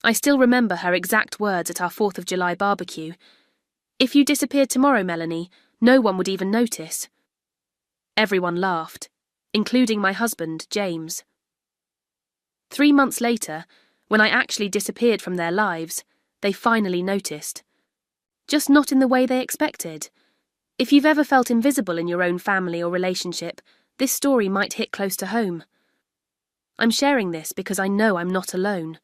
I still remember her exact words at our 4th of July barbecue. "If you disappeared tomorrow, Melanie, no one would even notice." Everyone laughed, including my husband, James. 3 months later, when I actually disappeared from their lives, they finally noticed. Just not in the way they expected. If you've ever felt invisible in your own family or relationship, this story might hit close to home. I'm sharing this because I know I'm not alone.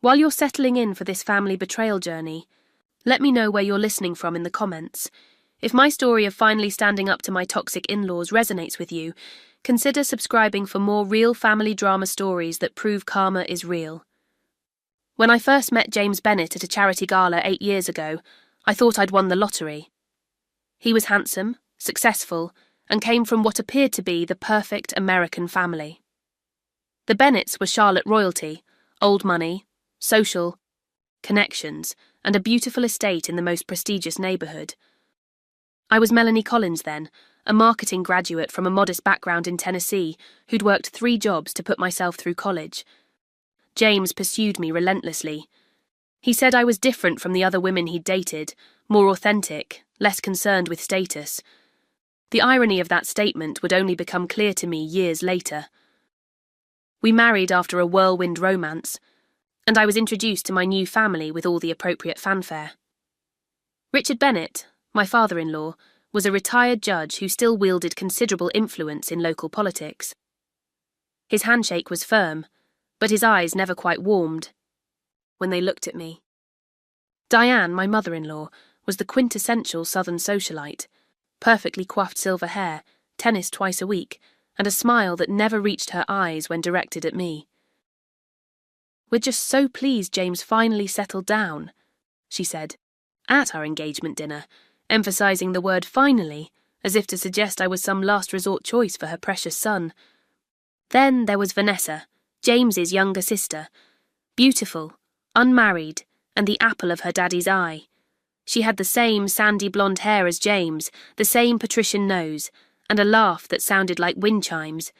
While you're settling in for this family betrayal journey, let me know where you're listening from in the comments. If my story of finally standing up to my toxic in-laws resonates with you, consider subscribing for more real family drama stories that prove karma is real. When I first met James Bennett at a charity gala 8 years ago, I thought I'd won the lottery. He was handsome, successful, and came from what appeared to be the perfect American family. The Bennetts were Charlotte royalty, old money, social, connections, and a beautiful estate in the most prestigious neighbourhood. I was Melanie Collins then, a marketing graduate from a modest background in Tennessee who'd worked 3 jobs to put myself through college. James pursued me relentlessly. He said I was different from the other women he'd dated, more authentic, less concerned with status. The irony of that statement would only become clear to me years later. We married after a whirlwind romance, and I was introduced to my new family with all the appropriate fanfare. Richard Bennett, my father-in-law, was a retired judge who still wielded considerable influence in local politics. His handshake was firm, but his eyes never quite warmed when they looked at me. Diane, my mother-in-law, was the quintessential Southern socialite, perfectly coiffed silver hair, tennis twice a week, and a smile that never reached her eyes when directed at me. "We're just so pleased James finally settled down," she said, at our engagement dinner, emphasizing the word finally, as if to suggest I was some last resort choice for her precious son. Then there was Vanessa, James's younger sister, beautiful, unmarried, and the apple of her daddy's eye. She had the same sandy blonde hair as James, the same patrician nose, and a laugh that sounded like wind chimes.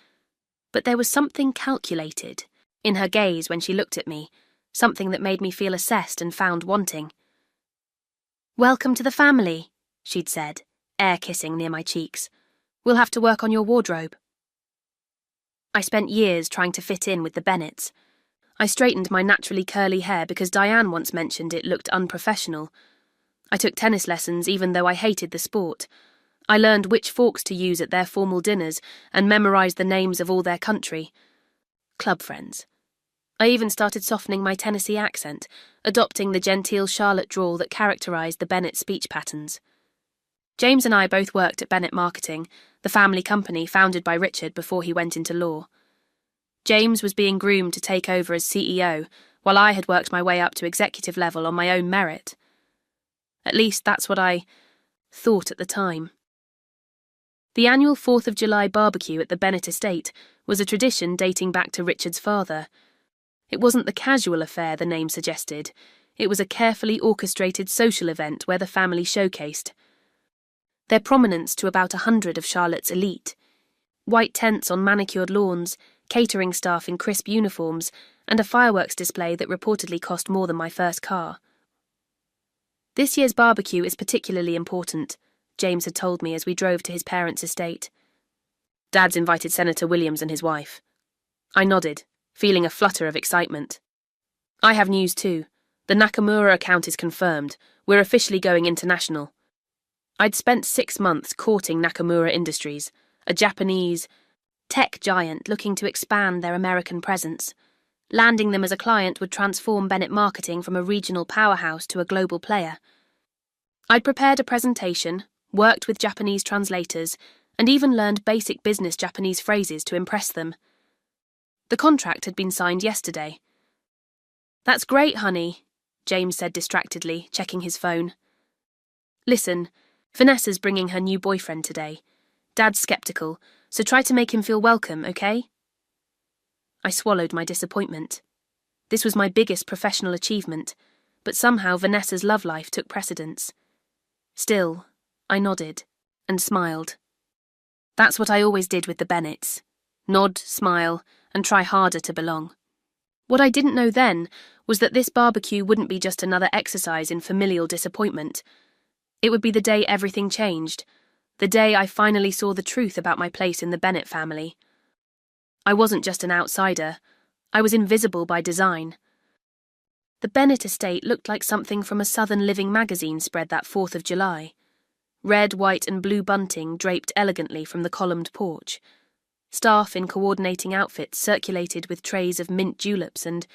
But there was something calculated in her gaze when she looked at me, something that made me feel assessed and found wanting. "Welcome to the family," she'd said, air-kissing near my cheeks. "We'll have to work on your wardrobe." I spent years trying to fit in with the Bennetts. I straightened my naturally curly hair because Diane once mentioned it looked unprofessional. I took tennis lessons even though I hated the sport. I learned which forks to use at their formal dinners and memorized the names of all their country. Club friends. I even started softening my Tennessee accent, adopting the genteel Charlotte drawl that characterized the Bennett speech patterns. James and I both worked at Bennett Marketing, the family company founded by Richard before he went into law. James was being groomed to take over as CEO, while I had worked my way up to executive level on my own merit. At least that's what I thought at the time. The annual 4th of July barbecue at the Bennett estate was a tradition dating back to Richard's father. It wasn't the casual affair the name suggested. It was a carefully orchestrated social event where the family showcased their prominence to about 100 of Charlotte's elite. White tents on manicured lawns, catering staff in crisp uniforms, and a fireworks display that reportedly cost more than my first car. "This year's barbecue is particularly important," James had told me as we drove to his parents' estate. "Dad's invited Senator Williams and his wife." I nodded, feeling a flutter of excitement. "I have news too. The Nakamura account is confirmed. We're officially going international." I'd spent 6 months courting Nakamura Industries, a Japanese tech giant looking to expand their American presence. Landing them as a client would transform Bennett Marketing from a regional powerhouse to a global player. I'd prepared a presentation, worked with Japanese translators, and even learned basic business Japanese phrases to impress them. The contract had been signed yesterday. "That's great, honey," James said distractedly, checking his phone. "Listen, Vanessa's bringing her new boyfriend today. Dad's skeptical, so try to make him feel welcome, okay?" I swallowed my disappointment. This was my biggest professional achievement, but somehow Vanessa's love life took precedence. Still, I nodded and smiled. That's what I always did with the Bennetts. Nod, smile, and try harder to belong. What I didn't know then was that this barbecue wouldn't be just another exercise in familial disappointment. It would be the day everything changed, the day I finally saw the truth about my place in the Bennett family. I wasn't just an outsider, I was invisible by design. The Bennett estate looked like something from a Southern Living magazine spread that 4th of July. Red, white and blue bunting draped elegantly from the columned porch. Staff in coordinating outfits circulated with trays of mint juleps and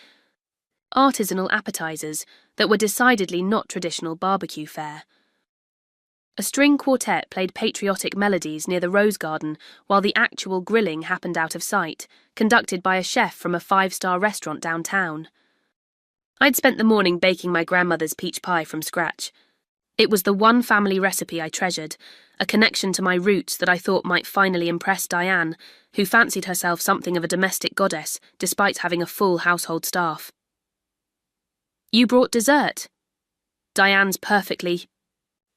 artisanal appetizers that were decidedly not traditional barbecue fare. A string quartet played patriotic melodies near the rose garden while the actual grilling happened out of sight, conducted by a chef from a 5-star restaurant downtown. I'd spent the morning baking my grandmother's peach pie from scratch. It was the one family recipe I treasured, a connection to my roots that I thought might finally impress Diane, who fancied herself something of a domestic goddess despite having a full household staff. "You brought dessert." Diane's perfectly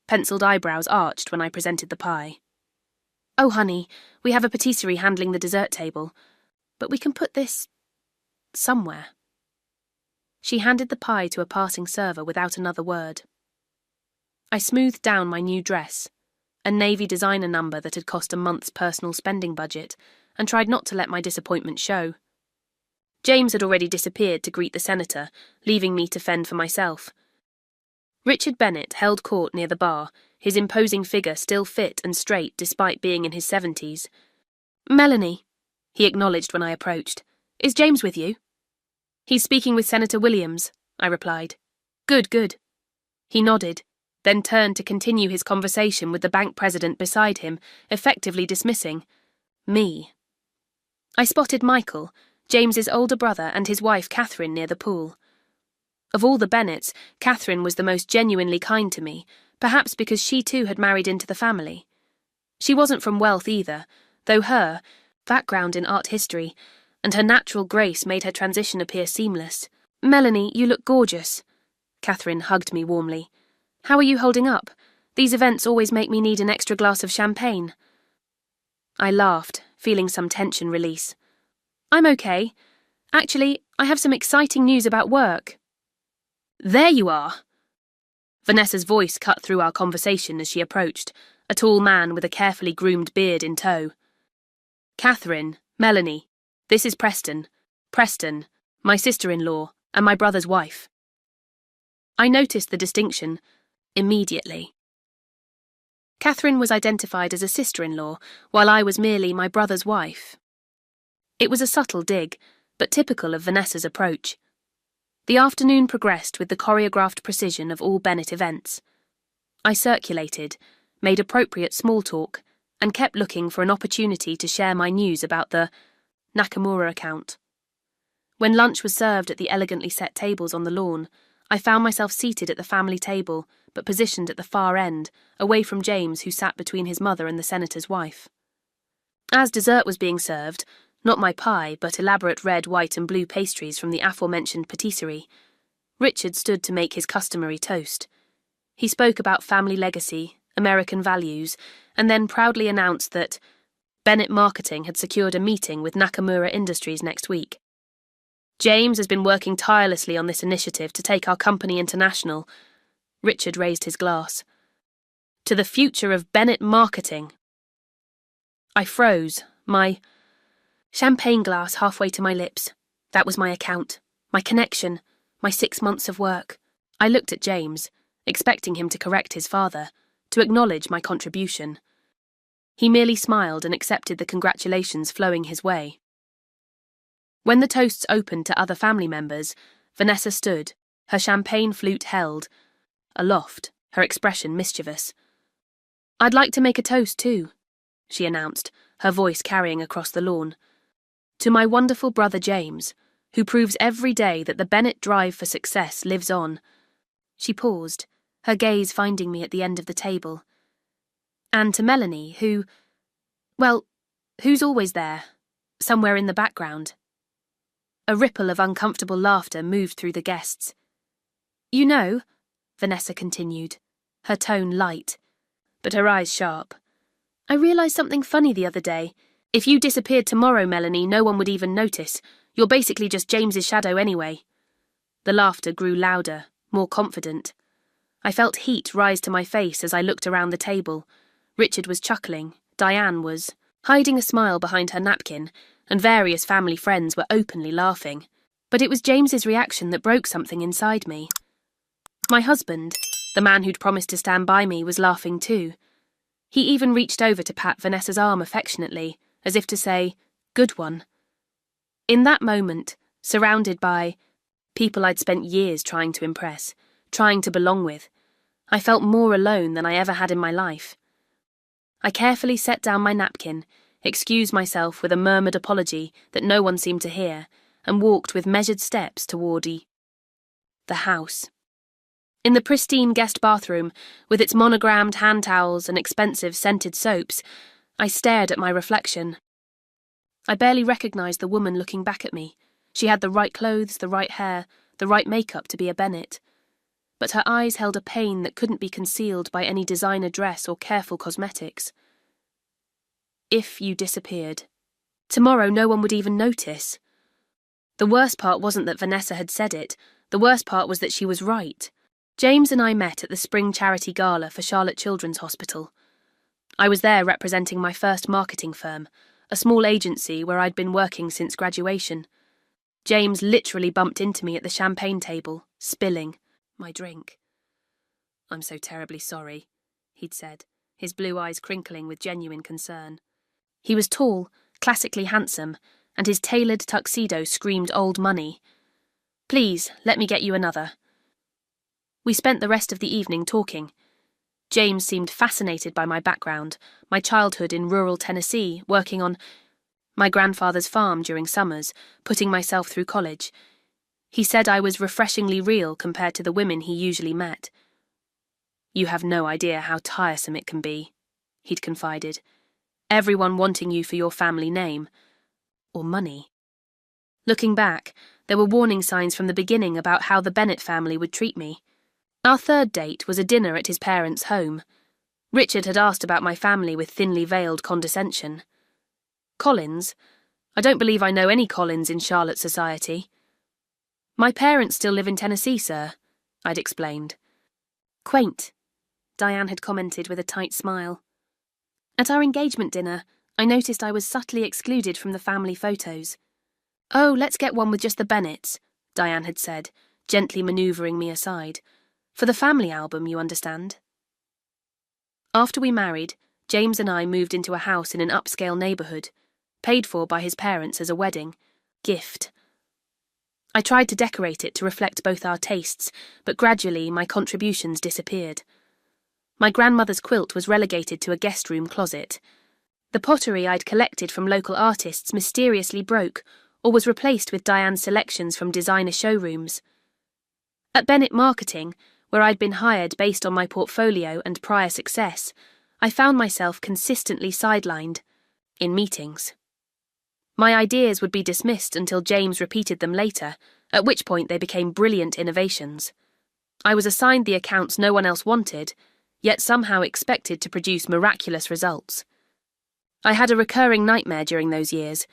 penciled eyebrows arched when I presented the pie. "Oh, honey, we have a patisserie handling the dessert table, but we can put this somewhere." She handed the pie to a passing server without another word. I smoothed down my new dress, a navy designer number that had cost a month's personal spending budget, and tried not to let my disappointment show. James had already disappeared to greet the senator, leaving me to fend for myself. Richard Bennett held court near the bar, his imposing figure still fit and straight despite being in his 70s. "Melanie," he acknowledged when I approached. "Is James with you?" "He's speaking with Senator Williams," I replied. "Good, good." He nodded, then turned to continue his conversation with the bank president beside him, effectively dismissing me. I spotted Michael, James's older brother, and his wife Catherine near the pool. Of all the Bennets, Catherine was the most genuinely kind to me, perhaps because she too had married into the family. She wasn't from wealth either, though her background in art history and her natural grace made her transition appear seamless. "Melanie, you look gorgeous." Catherine hugged me warmly. "How are you holding up? These events always make me need an extra glass of champagne." I laughed, feeling some tension release. "I'm okay. Actually, I have some exciting news about work." "There you are!" Vanessa's voice cut through our conversation as she approached, a tall man with a carefully groomed beard in tow. "Catherine, Melanie, this is Preston, my sister-in-law, and my brother's wife." I noticed the distinction immediately. Catherine was identified as a sister-in-law, while I was merely my brother's wife. It was a subtle dig, but typical of Vanessa's approach. The afternoon progressed with the choreographed precision of all Bennett events. I circulated, made appropriate small talk, and kept looking for an opportunity to share my news about the Nakamura account. When lunch was served at the elegantly set tables on the lawn, I found myself seated at the family table, but positioned at the far end, away from James, who sat between his mother and the senator's wife. As dessert was being served, not my pie, but elaborate red, white and blue pastries from the aforementioned patisserie, Richard stood to make his customary toast. He spoke about family legacy, American values, and then proudly announced that Bennett Marketing had secured a meeting with Nakamura Industries next week. "James has been working tirelessly on this initiative to take our company international." Richard raised his glass. "To the future of Bennett Marketing." I froze, my champagne glass halfway to my lips. That was my account, my connection, my 6 months of work. I looked at James, expecting him to correct his father, to acknowledge my contribution. He merely smiled and accepted the congratulations flowing his way. When the toasts opened to other family members, Vanessa stood, her champagne flute held, aloft, her expression mischievous. "I'd like to make a toast too," she announced, her voice carrying across the lawn. "To my wonderful brother James, who proves every day that the Bennett drive for success lives on." She paused, her gaze finding me at the end of the table. "And to Melanie, who's always there, somewhere in the background." A ripple of uncomfortable laughter moved through the guests. "You know," Vanessa continued, her tone light, but her eyes sharp, "I realised something funny the other day. If you disappeared tomorrow, Melanie, no one would even notice. You're basically just James's shadow anyway." The laughter grew louder, more confident. I felt heat rise to my face as I looked around the table. Richard was chuckling, Diane was hiding a smile behind her napkin, and various family friends were openly laughing. But it was James's reaction that broke something inside me. My husband, the man who'd promised to stand by me, was laughing too. He even reached over to pat Vanessa's arm affectionately, as if to say, "Good one." In that moment, surrounded by people I'd spent years trying to impress, trying to belong with, I felt more alone than I ever had in my life. I carefully set down my napkin, excused myself with a murmured apology that no one seemed to hear, and walked with measured steps toward the house. In the pristine guest bathroom, with its monogrammed hand towels and expensive scented soaps, I stared at my reflection. I barely recognized the woman looking back at me. She had the right clothes, the right hair, the right makeup to be a Bennett. But her eyes held a pain that couldn't be concealed by any designer dress or careful cosmetics. If you disappeared, tomorrow no one would even notice. The worst part wasn't that Vanessa had said it. The worst part was that she was right. James and I met at the spring charity gala for Charlotte Children's Hospital. I was there representing my first marketing firm, a small agency where I'd been working since graduation. James literally bumped into me at the champagne table, spilling my drink. "I'm so terribly sorry," he'd said, his blue eyes crinkling with genuine concern. He was tall, classically handsome, and his tailored tuxedo screamed old money. "Please, let me get you another." We spent the rest of the evening talking. James seemed fascinated by my background, my childhood in rural Tennessee, working on my grandfather's farm during summers, putting myself through college. He said I was refreshingly real compared to the women he usually met. "You have no idea how tiresome it can be," he'd confided. "Everyone wanting you for your family name. Or money." Looking back, there were warning signs from the beginning about how the Bennett family would treat me. Our third date was a dinner at his parents' home. Richard had asked about my family with thinly veiled condescension. "Collins? I don't believe I know any Collins in Charlotte society." "My parents still live in Tennessee, sir," I'd explained. "Quaint," Diane had commented with a tight smile. At our engagement dinner, I noticed I was subtly excluded from the family photos. "Oh, let's get one with just the Bennetts," Diane had said, gently manoeuvring me aside. "For the family album, you understand." After we married, James and I moved into a house in an upscale neighborhood, paid for by his parents as a wedding gift. I tried to decorate it to reflect both our tastes, but gradually my contributions disappeared. My grandmother's quilt was relegated to a guest room closet. The pottery I'd collected from local artists mysteriously broke, or was replaced with Diane's selections from designer showrooms. At Bennett Marketing, where I'd been hired based on my portfolio and prior success, I found myself consistently sidelined in meetings. My ideas would be dismissed until James repeated them later, at which point they became brilliant innovations. I was assigned the accounts no one else wanted, yet somehow expected to produce miraculous results. I had a recurring nightmare during those years.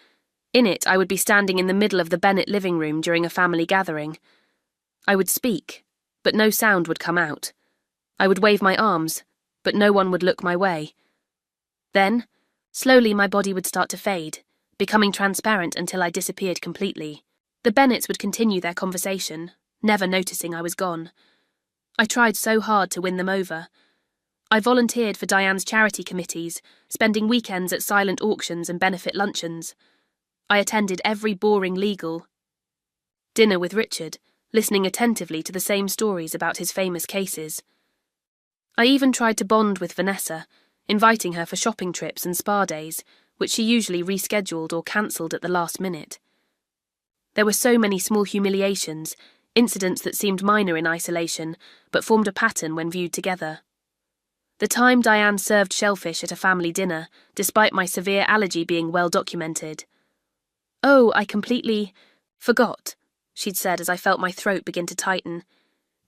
In it, I would be standing in the middle of the Bennett living room during a family gathering. I would speak, but no sound would come out. I would wave my arms, but no one would look my way. Then, slowly my body would start to fade, becoming transparent until I disappeared completely. The Bennetts would continue their conversation, never noticing I was gone. I tried so hard to win them over. I volunteered for Diane's charity committees, spending weekends at silent auctions and benefit luncheons. I attended every boring legal dinner with Richard, listening attentively to the same stories about his famous cases. I even tried to bond with Vanessa, inviting her for shopping trips and spa days, which she usually rescheduled or cancelled at the last minute. There were so many small humiliations, incidents that seemed minor in isolation, but formed a pattern when viewed together. The time Diane served shellfish at a family dinner, despite my severe allergy being well documented. "Oh, I completely forgot," she'd said as I felt my throat begin to tighten.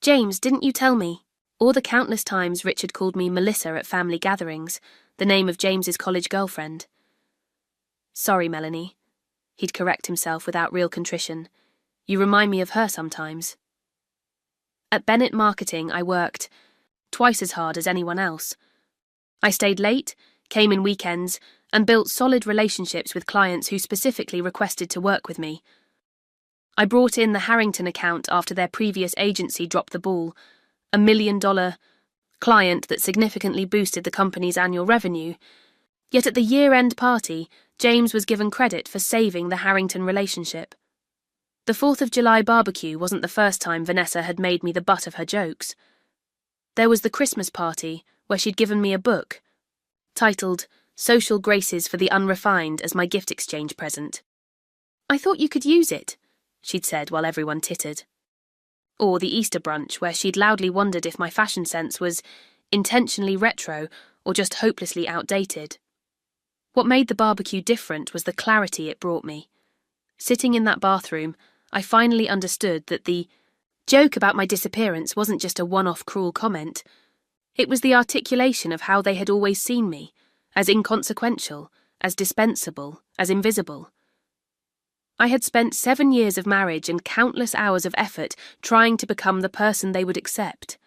"James, didn't you tell me?" Or the countless times Richard called me Melissa at family gatherings, the name of James's college girlfriend. "Sorry, Melanie." he'd correct himself without real contrition. You remind me of her sometimes. At Bennett Marketing, I worked twice as hard as anyone else. I stayed late, came in weekends, and built solid relationships with clients who specifically requested to work with me. I brought in the Harrington account after their previous agency dropped the ball, $1 million client that significantly boosted the company's annual revenue. Yet at the year-end party, James was given credit for saving the Harrington relationship. The 4th of July barbecue wasn't the first time Vanessa had made me the butt of her jokes. There was the Christmas party, where she'd given me a book, titled Social Graces for the Unrefined, as my gift exchange present. I thought you could use it, she'd said while everyone tittered. Or the Easter brunch, where she'd loudly wondered if my fashion sense was intentionally retro or just hopelessly outdated. What made the barbecue different was the clarity it brought me. Sitting in that bathroom, I finally understood that the joke about my disappearance wasn't just a one-off cruel comment. It was the articulation of how they had always seen me, as inconsequential, as dispensable, as invisible. I had spent 7 years of marriage and countless hours of effort trying to become the person they would accept.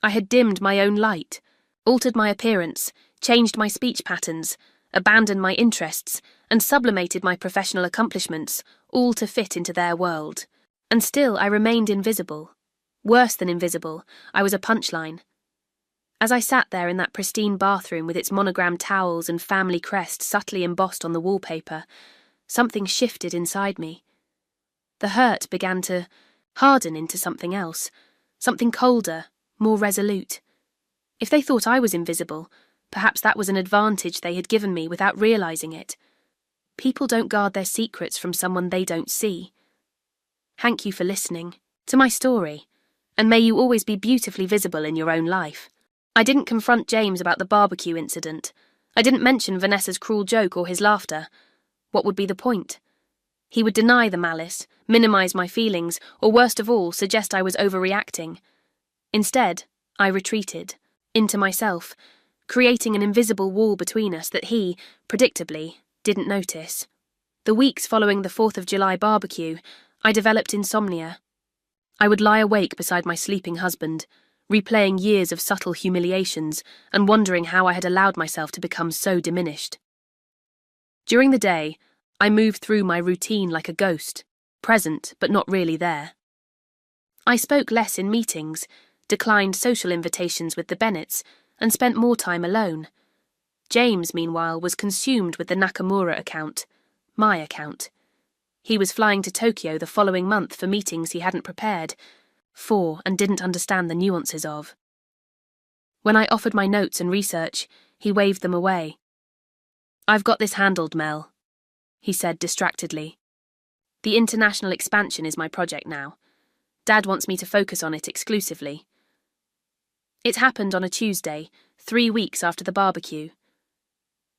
I had dimmed my own light, altered my appearance, changed my speech patterns, abandoned my interests, and sublimated my professional accomplishments, all to fit into their world. And still I remained invisible. Worse than invisible, I was a punchline. As I sat there in that pristine bathroom with its monogrammed towels and family crest subtly embossed on the wallpaper, something shifted inside me. The hurt began to harden into something else, something colder, more resolute. If they thought I was invisible, perhaps that was an advantage they had given me without realizing it. People don't guard their secrets from someone they don't see. Thank you for listening to my story, and may you always be beautifully visible in your own life. I didn't confront James about the barbecue incident. I didn't mention Vanessa's cruel joke or his laughter. What would be the point? He would deny the malice, minimize my feelings, or worst of all, suggest I was overreacting. Instead, I retreated, into myself, creating an invisible wall between us that he, predictably, didn't notice. The weeks following the 4th of July barbecue, I developed insomnia. I would lie awake beside my sleeping husband, replaying years of subtle humiliations and wondering how I had allowed myself to become so diminished. During the day, I moved through my routine like a ghost, present but not really there. I spoke less in meetings, declined social invitations with the Bennetts, and spent more time alone. James, meanwhile, was consumed with the Nakamura account, my account. He was flying to Tokyo the following month for meetings he hadn't prepared for and didn't understand the nuances of. When I offered my notes and research, he waved them away. "I've got this handled, Mel," he said distractedly. "The international expansion is my project now. Dad wants me to focus on it exclusively." It happened on a Tuesday, 3 weeks after the barbecue.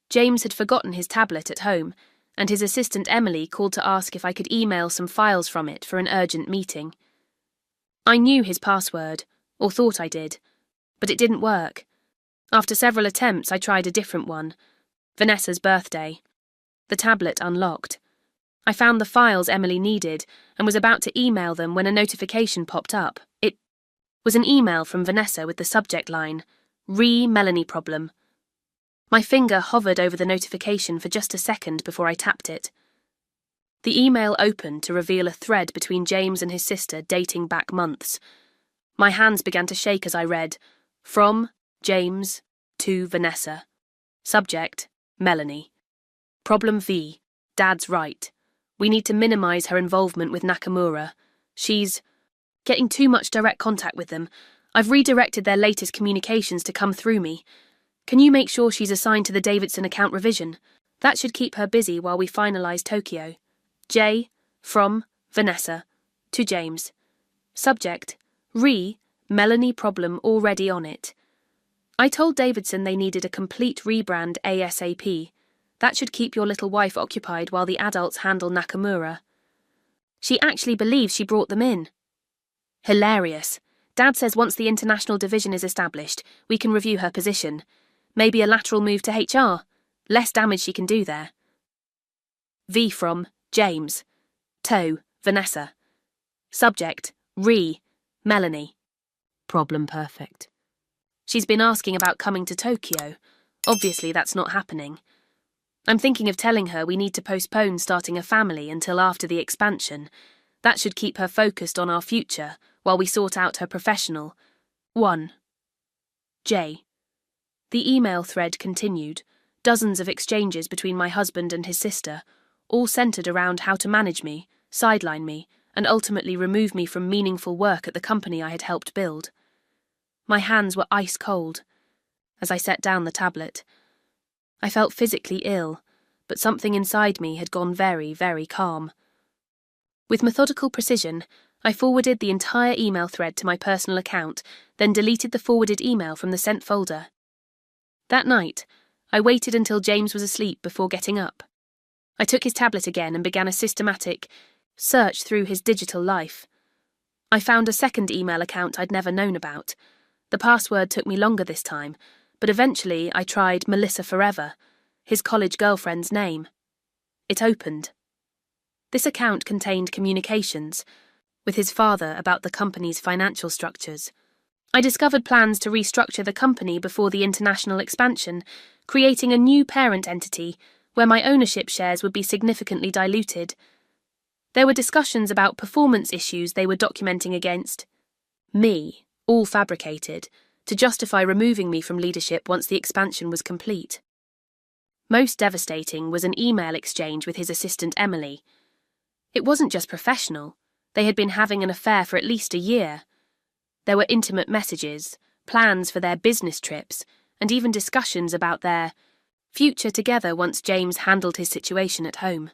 James had forgotten his tablet at home, and his assistant Emily called to ask if I could email some files from it for an urgent meeting. I knew his password, or thought I did, but it didn't work. After several attempts, I tried a different one, Vanessa's birthday. The tablet unlocked. I found the files Emily needed and was about to email them when a notification popped up. It was an email from Vanessa with the subject line, "Melanie problem." My finger hovered over the notification for just a second before I tapped it. The email opened to reveal a thread between James and his sister dating back months. My hands began to shake as I read, "From James to Vanessa. Subject, Melanie. Problem V. Dad's right. We need to minimize her involvement with Nakamura. She's getting too much direct contact with them. I've redirected their latest communications to come through me. Can you make sure she's assigned to the Davidson account revision? That should keep her busy while we finalize Tokyo. J. From Vanessa to James. Subject, Melanie problem already on it. I told Davidson they needed a complete rebrand ASAP. That should keep your little wife occupied while the adults handle Nakamura. She actually believes she brought them in. Hilarious. Dad says once the international division is established, we can review her position. Maybe a lateral move to HR. Less damage she can do there. V from James. To, Vanessa. Subject, Melanie. Problem perfect. She's been asking about coming to Tokyo. Obviously that's not happening. I'm thinking of telling her we need to postpone starting a family until after the expansion. That should keep her focused on our future while we sort out her professional. 1. J. The email thread continued. Dozens of exchanges between my husband and his sister, all centered around how to manage me, sideline me, and ultimately remove me from meaningful work at the company I had helped build. My hands were ice cold as I set down the tablet. I felt physically ill, but something inside me had gone very, very calm. With methodical precision, I forwarded the entire email thread to my personal account, then deleted the forwarded email from the sent folder. That night, I waited until James was asleep before getting up. I took his tablet again and began a systematic search through his digital life. I found a second email account I'd never known about. The password took me longer this time, but eventually I tried Melissa Forever, his college girlfriend's name. It opened. This account contained communications with his father about the company's financial structures. I discovered plans to restructure the company before the international expansion, creating a new parent entity where my ownership shares would be significantly diluted. There were discussions about performance issues they were documenting against me, all fabricated, to justify removing me from leadership once the expansion was complete. Most devastating was an email exchange with his assistant Emily. It wasn't just professional. They had been having an affair for at least a year. There were intimate messages, plans for their business trips, and even discussions about their future together once James handled his situation at home.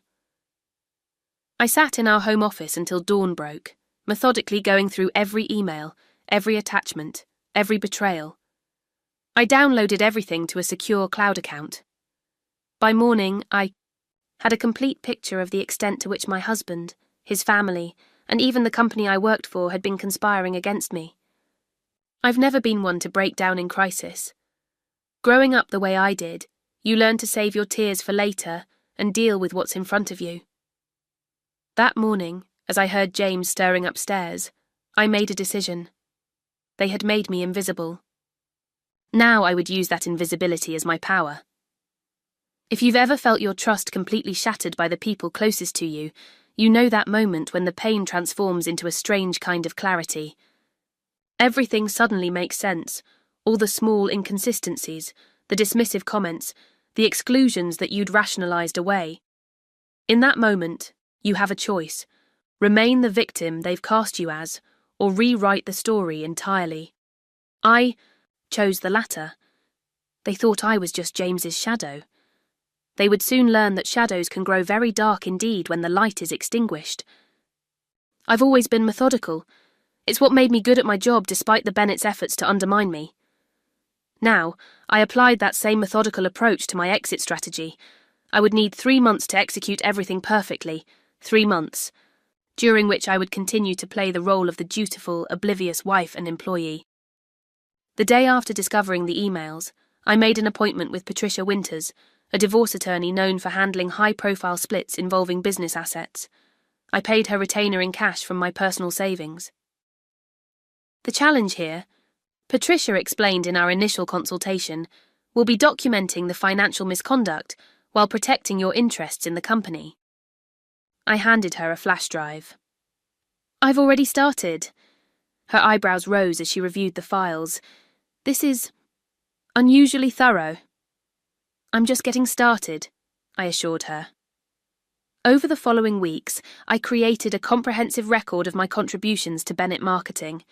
I sat in our home office until dawn broke, methodically going through every email, every attachment, every betrayal. I downloaded everything to a secure cloud account. By morning, I had a complete picture of the extent to which my husband, his family, and even the company I worked for had been conspiring against me. I've never been one to break down in crisis. Growing up the way I did, you learn to save your tears for later and deal with what's in front of you. That morning, as I heard James stirring upstairs, I made a decision. They had made me invisible. Now I would use that invisibility as my power. If you've ever felt your trust completely shattered by the people closest to you, you know that moment when the pain transforms into a strange kind of clarity. Everything suddenly makes sense, all the small inconsistencies, the dismissive comments, the exclusions that you'd rationalized away. In that moment, you have a choice: remain the victim they've cast you as, or rewrite the story entirely. I chose the latter. They thought I was just James's shadow. They would soon learn that shadows can grow very dark indeed when the light is extinguished. I've always been methodical. It's what made me good at my job despite the Bennetts' efforts to undermine me. Now, I applied that same methodical approach to my exit strategy. I would need 3 months to execute everything perfectly. 3 months, during which I would continue to play the role of the dutiful, oblivious wife and employee. The day after discovering the emails, I made an appointment with Patricia Winters, a divorce attorney known for handling high-profile splits involving business assets. I paid her retainer in cash from my personal savings. The challenge here, Patricia explained in our initial consultation, will be documenting the financial misconduct while protecting your interests in the company. I handed her a flash drive. I've already started. Her eyebrows rose as she reviewed the files. This is unusually thorough. I'm just getting started, I assured her. Over the following weeks, I created a comprehensive record of my contributions to Bennett Marketing.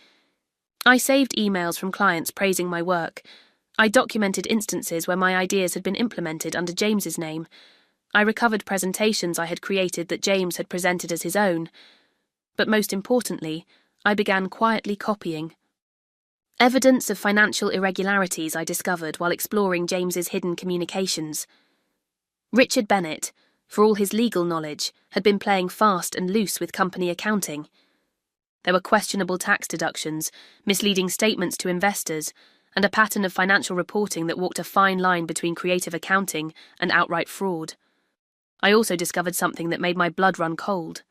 I saved emails from clients praising my work. I documented instances where my ideas had been implemented under James's name. I recovered presentations I had created that James had presented as his own. But most importantly, I began quietly copying. Evidence of financial irregularities I discovered while exploring James's hidden communications. Richard Bennett, for all his legal knowledge, had been playing fast and loose with company accounting. There were questionable tax deductions, misleading statements to investors, and a pattern of financial reporting that walked a fine line between creative accounting and outright fraud. I also discovered something that made my blood run cold.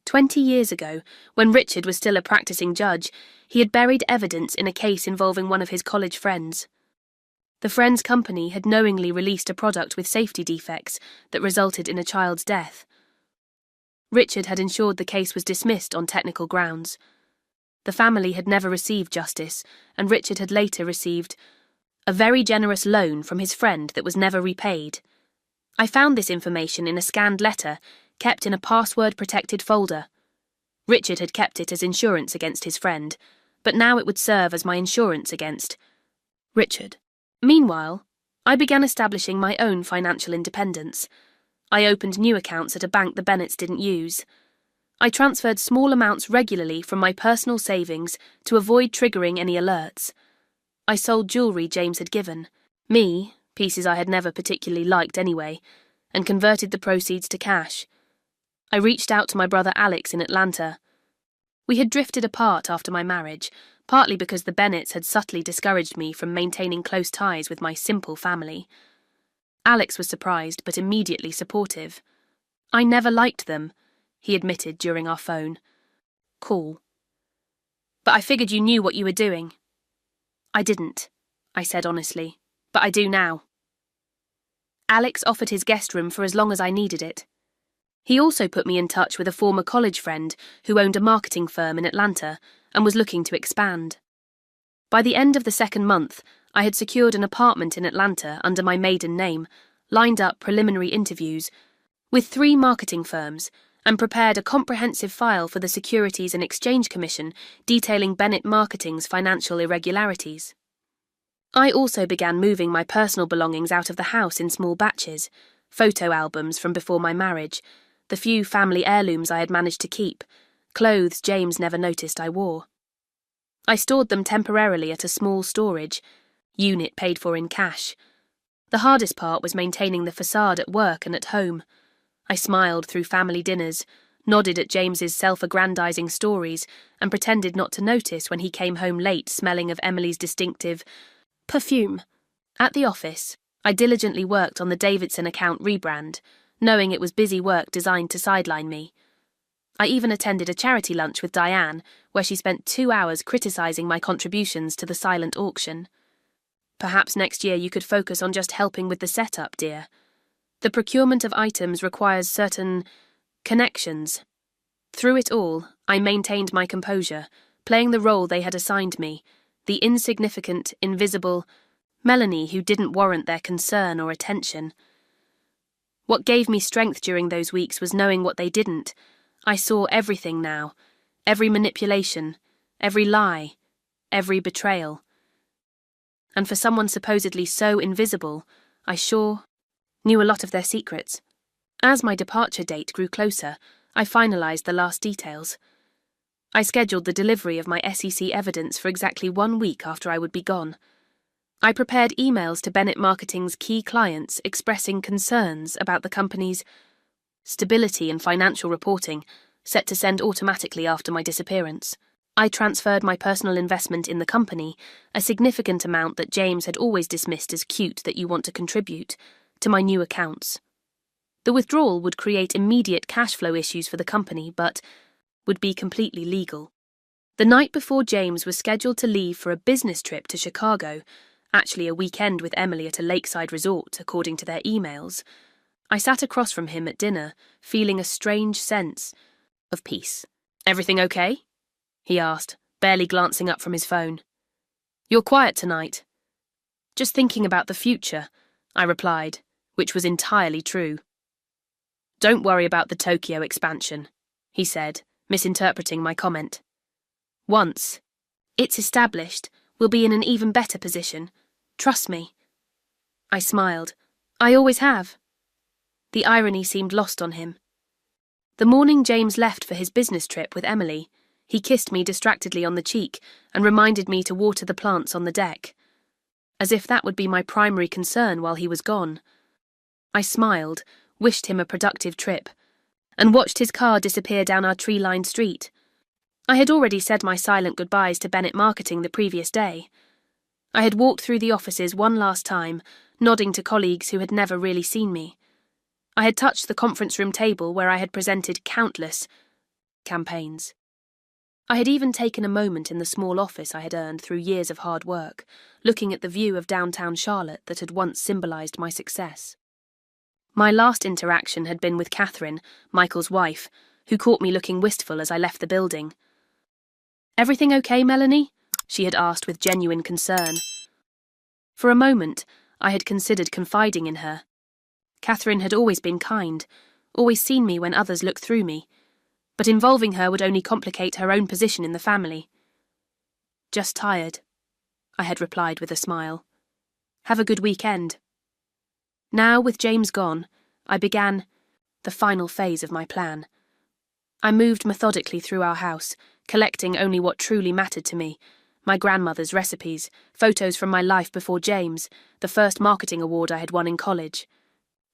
20 years ago, when Richard was still a practicing judge, he had buried evidence in a case involving one of his college friends. The friend's company had knowingly released a product with safety defects that resulted in a child's death. Richard had ensured the case was dismissed on technical grounds. The family had never received justice, and Richard had later received a very generous loan from his friend that was never repaid. I found this information in a scanned letter kept in a password-protected folder. Richard had kept it as insurance against his friend, but now it would serve as my insurance against Richard. Meanwhile, I began establishing my own financial independence. I opened new accounts at a bank the Bennetts didn't use. I transferred small amounts regularly from my personal savings to avoid triggering any alerts. I sold jewellery James had given me, pieces I had never particularly liked anyway, and converted the proceeds to cash. I reached out to my brother Alex in Atlanta. We had drifted apart after my marriage, partly because the Bennetts had subtly discouraged me from maintaining close ties with my simple family. Alex was surprised but immediately supportive. I never liked them, he admitted during our phone call. But I figured you knew what you were doing. I didn't, I said honestly, but I do now. Alex offered his guest room for as long as I needed it. He also put me in touch with a former college friend who owned a marketing firm in Atlanta and was looking to expand. By the end of the second month, I had secured an apartment in Atlanta under my maiden name, lined up preliminary interviews with 3 marketing firms, and prepared a comprehensive file for the Securities and Exchange Commission detailing Bennett Marketing's financial irregularities. I also began moving my personal belongings out of the house in small batches: photo albums from before my marriage, the few family heirlooms I had managed to keep, clothes James never noticed I wore. I stored them temporarily at a small storage unit paid for in cash. The hardest part was maintaining the facade at work and at home. I smiled through family dinners, nodded at James's self-aggrandizing stories, and pretended not to notice when he came home late smelling of Emily's distinctive perfume. At the office, I diligently worked on the Davidson account rebrand, knowing it was busy work designed to sideline me. I even attended a charity lunch with Diane, where she spent 2 hours criticising my contributions to the silent auction. Perhaps next year you could focus on just helping with the setup, dear. The procurement of items requires certain connections. Through it all, I maintained my composure, playing the role they had assigned me, the insignificant, invisible Melanie who didn't warrant their concern or attention. What gave me strength during those weeks was knowing what they didn't. I saw everything now, every manipulation, every lie, every betrayal. And for someone supposedly so invisible, I sure knew a lot of their secrets. As my departure date grew closer, I finalised the last details. I scheduled the delivery of my SEC evidence for exactly 1 week after I would be gone. I prepared emails to Bennett Marketing's key clients expressing concerns about the company's stability and financial reporting, set to send automatically after my disappearance. I transferred my personal investment in the company, a significant amount that James had always dismissed as cute that you want to contribute, to my new accounts. The withdrawal would create immediate cash flow issues for the company, but would be completely legal. The night before James was scheduled to leave for a business trip to Chicago, actually a weekend with Emily at a lakeside resort, according to their emails, I sat across from him at dinner, feeling a strange sense of peace. "Everything okay?" he asked, barely glancing up from his phone. "You're quiet tonight." "Just thinking about the future," I replied, which was entirely true. "Don't worry about the Tokyo expansion," he said, misinterpreting my comment. "Once it's established, we'll be in an even better position. Trust me." I smiled. "I always have." The irony seemed lost on him. The morning James left for his business trip with Emily, he kissed me distractedly on the cheek and reminded me to water the plants on the deck, as if that would be my primary concern while he was gone. I smiled, wished him a productive trip, and watched his car disappear down our tree-lined street. I had already said my silent goodbyes to Bennett Marketing the previous day. I had walked through the offices one last time, nodding to colleagues who had never really seen me. I had touched the conference room table where I had presented countless campaigns. I had even taken a moment in the small office I had earned through years of hard work, looking at the view of downtown Charlotte that had once symbolised my success. My last interaction had been with Catherine, Michael's wife, who caught me looking wistful as I left the building. "Everything okay, Melanie?" she had asked with genuine concern. For a moment, I had considered confiding in her. Catherine had always been kind, always seen me when others looked through me, but involving her would only complicate her own position in the family. "Just tired," I had replied with a smile. "Have a good weekend." Now, with James gone, I began the final phase of my plan. I moved methodically through our house, collecting only what truly mattered to me: my grandmother's recipes, photos from my life before James, the first marketing award I had won in college.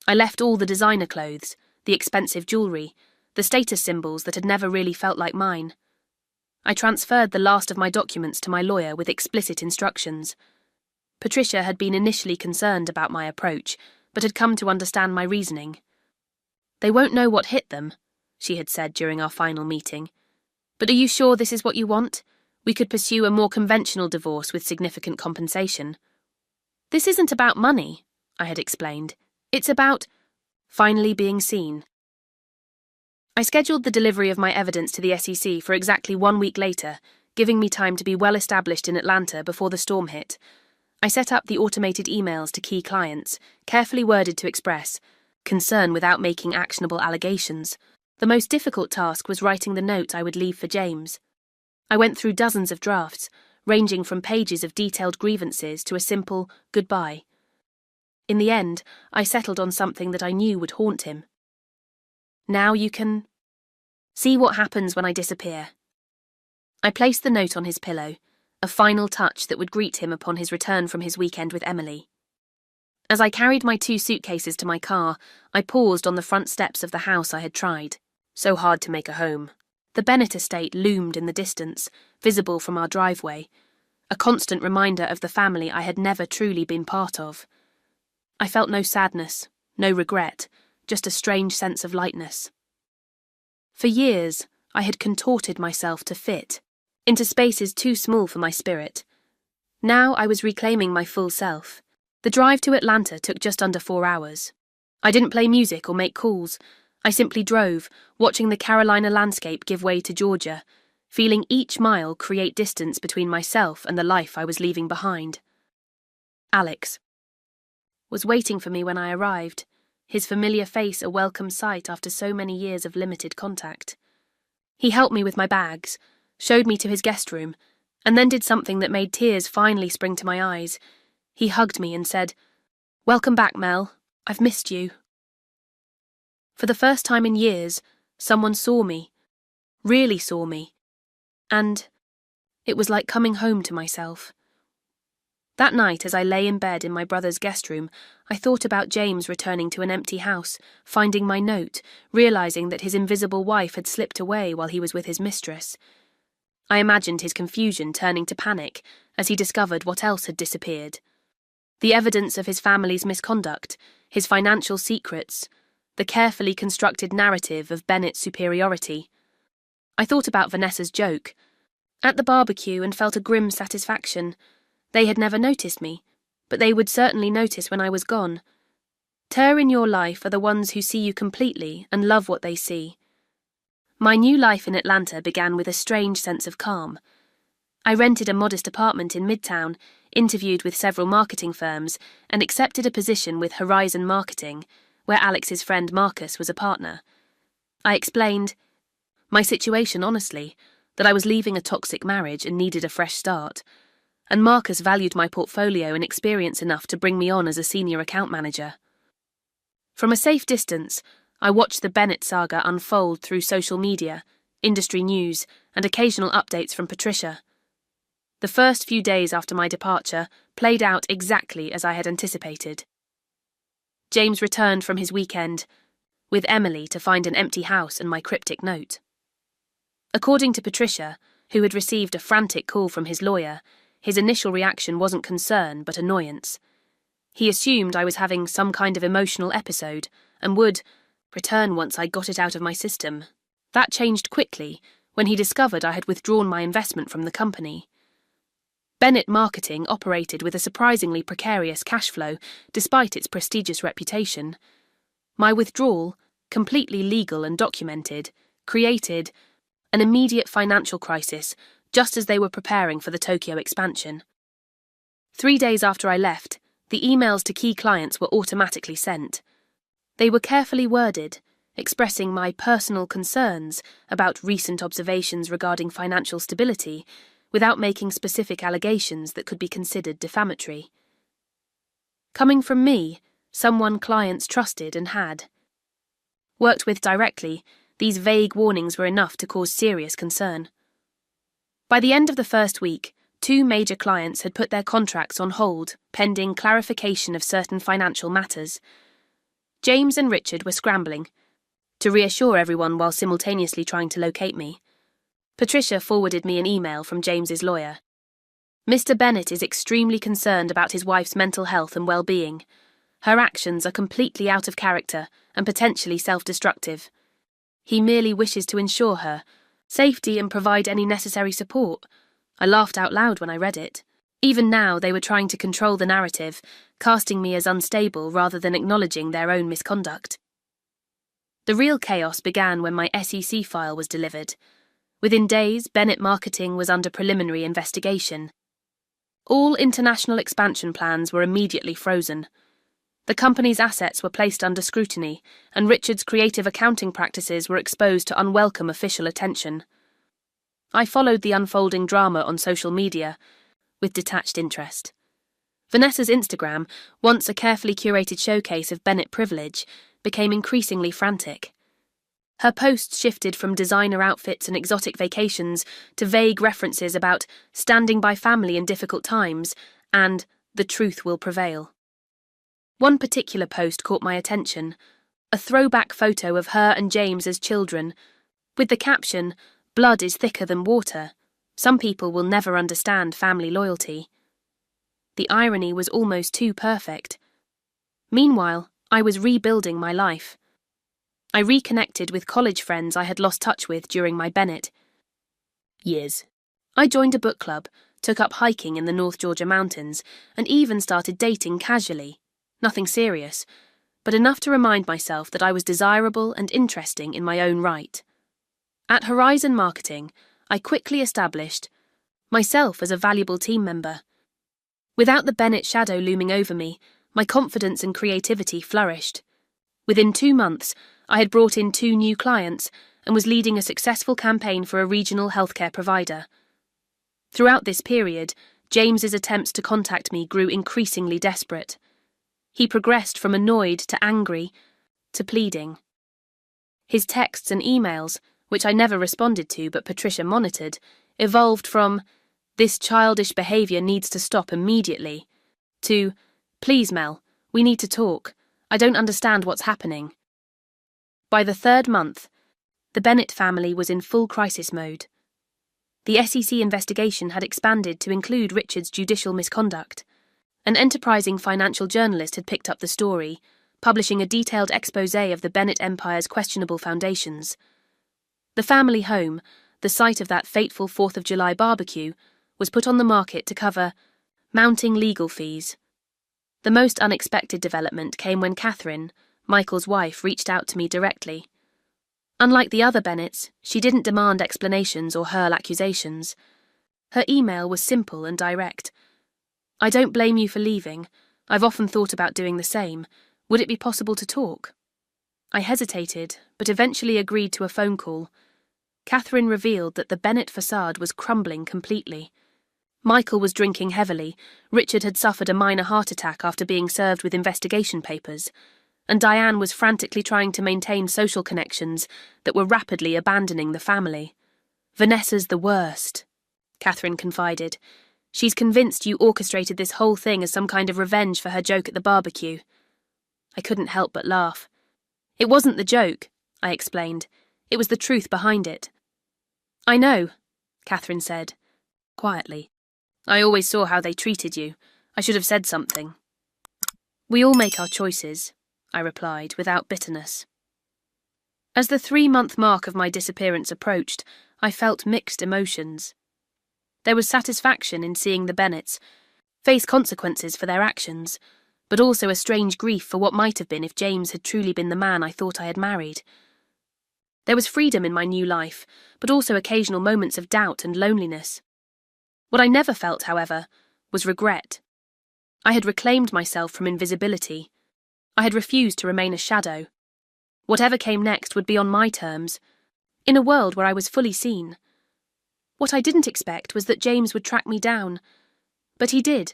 I left all the designer clothes, the expensive jewellery, the status symbols that had never really felt like mine. I transferred the last of my documents to my lawyer with explicit instructions. Patricia had been initially concerned about my approach, but had come to understand my reasoning. "They won't know what hit them," she had said during our final meeting. "But are you sure this is what you want? We could pursue a more conventional divorce with significant compensation." "This isn't about money," I had explained. "It's about finally being seen." I scheduled the delivery of my evidence to the SEC for exactly 1 week later, giving me time to be well established in Atlanta before the storm hit. I set up the automated emails to key clients, carefully worded to express concern without making actionable allegations. The most difficult task was writing the note I would leave for James. I went through dozens of drafts, ranging from pages of detailed grievances to a simple goodbye. In the end, I settled on something that I knew would haunt him. "Now you can see what happens when I disappear." I placed the note on his pillow, a final touch that would greet him upon his return from his weekend with Emily. As I carried my 2 suitcases to my car, I paused on the front steps of the house I had tried so hard to make a home. The Bennett estate loomed in the distance, visible from our driveway, a constant reminder of the family I had never truly been part of. I felt no sadness, no regret, just a strange sense of lightness. For years, I had contorted myself to fit into spaces too small for my spirit. Now I was reclaiming my full self. The drive to Atlanta took just under 4 hours. I didn't play music or make calls. I simply drove, watching the Carolina landscape give way to Georgia, feeling each mile create distance between myself and the life I was leaving behind. Alex was waiting for me when I arrived, his familiar face a welcome sight after so many years of limited contact. He helped me with my bags, showed me to his guest room, and then did something that made tears finally spring to my eyes. He hugged me and said, "Welcome back, Mel. I've missed you." For the first time in years, someone saw me, really saw me, and it was like coming home to myself. That night, as I lay in bed in my brother's guest room, I thought about James returning to an empty house, finding my note, realising that his invisible wife had slipped away while he was with his mistress. I imagined his confusion turning to panic as he discovered what else had disappeared. The evidence of his family's misconduct, his financial secrets, the carefully constructed narrative of Bennett's superiority. I thought about Vanessa's joke at the barbecue and felt a grim satisfaction. They had never noticed me, but they would certainly notice when I was gone. Ter in your life are the ones who see you completely and love what they see. My new life in Atlanta began with a strange sense of calm. I rented a modest apartment in Midtown, interviewed with several marketing firms, and accepted a position with Horizon Marketing, where Alex's friend Marcus was a partner. I explained my situation honestly, that I was leaving a toxic marriage and needed a fresh start, and Marcus valued my portfolio and experience enough to bring me on as a senior account manager. From a safe distance, I watched the Bennett saga unfold through social media, industry news, and occasional updates from Patricia. The first few days after my departure played out exactly as I had anticipated. James returned from his weekend with Emily to find an empty house and my cryptic note. According to Patricia, who had received a frantic call from his lawyer, his initial reaction wasn't concern but annoyance. He assumed I was having some kind of emotional episode and would, return once I got it out of my system. That changed quickly when he discovered I had withdrawn my investment from the company. Bennett Marketing operated with a surprisingly precarious cash flow despite its prestigious reputation. My withdrawal, completely legal and documented, created an immediate financial crisis just as they were preparing for the Tokyo expansion. 3 days after I left, the emails to key clients were automatically sent. They were carefully worded, expressing my personal concerns about recent observations regarding financial stability, without making specific allegations that could be considered defamatory. Coming from me, someone clients trusted and had worked with directly, these vague warnings were enough to cause serious concern. By the end of the first week, 2 major clients had put their contracts on hold, pending clarification of certain financial matters. James and Richard were scrambling to reassure everyone while simultaneously trying to locate me. Patricia forwarded me an email from James's lawyer. Mr. Bennett is extremely concerned about his wife's mental health and well-being. Her actions are completely out of character and potentially self-destructive. He merely wishes to ensure her safety and provide any necessary support. I laughed out loud when I read it. Even now, they were trying to control the narrative, casting me as unstable rather than acknowledging their own misconduct. The real chaos began when my SEC file was delivered. Within days, Bennett Marketing was under preliminary investigation. All international expansion plans were immediately frozen. The company's assets were placed under scrutiny, and Richard's creative accounting practices were exposed to unwelcome official attention. I followed the unfolding drama on social media with detached interest. Vanessa's Instagram, once a carefully curated showcase of Bennett privilege, became increasingly frantic. Her posts shifted from designer outfits and exotic vacations to vague references about standing by family in difficult times and the truth will prevail. One particular post caught my attention, a throwback photo of her and James as children, with the caption, "Blood is thicker than water. Some people will never understand family loyalty." The irony was almost too perfect. Meanwhile, I was rebuilding my life. I reconnected with college friends I had lost touch with during my Bennett years. I joined a book club, took up hiking in the North Georgia mountains, and even started dating casually. Nothing serious, but enough to remind myself that I was desirable and interesting in my own right. At Horizon Marketing, I quickly established myself as a valuable team member. Without the Bennett shadow looming over me, my confidence and creativity flourished. Within 2 months, I had brought in 2 new clients and was leading a successful campaign for a regional healthcare provider. Throughout this period, James's attempts to contact me grew increasingly desperate. He progressed from annoyed to angry to pleading. His texts and emails, which I never responded to but Patricia monitored, evolved from "This childish behaviour needs to stop immediately" to "Please, Mel, we need to talk. I don't understand what's happening." By the 3rd month, the Bennett family was in full crisis mode. The SEC investigation had expanded to include Richard's judicial misconduct. An enterprising financial journalist had picked up the story, publishing a detailed exposé of the Bennett Empire's questionable foundations. The family home, the site of that fateful 4th of July barbecue, was put on the market to cover mounting legal fees. The most unexpected development came when Catherine, Michael's wife, reached out to me directly. Unlike the other Bennetts, she didn't demand explanations or hurl accusations. Her email was simple and direct. "I don't blame you for leaving. I've often thought about doing the same. Would it be possible to talk?" I hesitated, but eventually agreed to a phone call. Catherine revealed that the Bennett facade was crumbling completely. Michael was drinking heavily, Richard had suffered a minor heart attack after being served with investigation papers, and Diane was frantically trying to maintain social connections that were rapidly abandoning the family. "Vanessa's the worst," Catherine confided. "She's convinced you orchestrated this whole thing as some kind of revenge for her joke at the barbecue." I couldn't help but laugh. "It wasn't the joke," I explained. "It was the truth behind it." "I know," Catherine said, quietly. "I always saw how they treated you. I should have said something." "We all make our choices," I replied, without bitterness. As the 3-month mark of my disappearance approached, I felt mixed emotions. There was satisfaction in seeing the Bennets face consequences for their actions, but also a strange grief for what might have been if James had truly been the man I thought I had married. There was freedom in my new life, but also occasional moments of doubt and loneliness. What I never felt, however, was regret. I had reclaimed myself from invisibility. I had refused to remain a shadow. Whatever came next would be on my terms, in a world where I was fully seen. What I didn't expect was that James would track me down, but he did,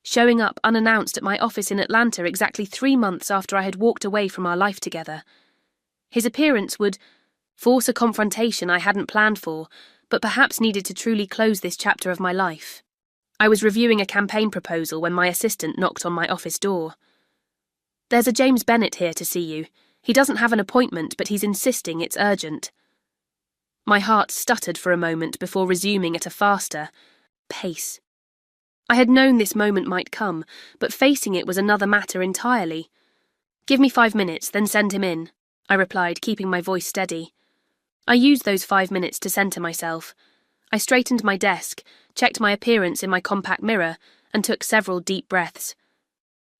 showing up unannounced at my office in Atlanta exactly 3 months after I had walked away from our life together. His appearance would force a confrontation I hadn't planned for, but perhaps needed to truly close this chapter of my life. I was reviewing a campaign proposal when my assistant knocked on my office door. "There's a James Bennet here to see you. He doesn't have an appointment, but he's insisting it's urgent." My heart stuttered for a moment before resuming at a faster pace. I had known this moment might come, but facing it was another matter entirely. "Give me 5 minutes, then send him in," I replied, keeping my voice steady. I used those 5 minutes to centre myself. I straightened my desk, checked my appearance in my compact mirror, and took several deep breaths.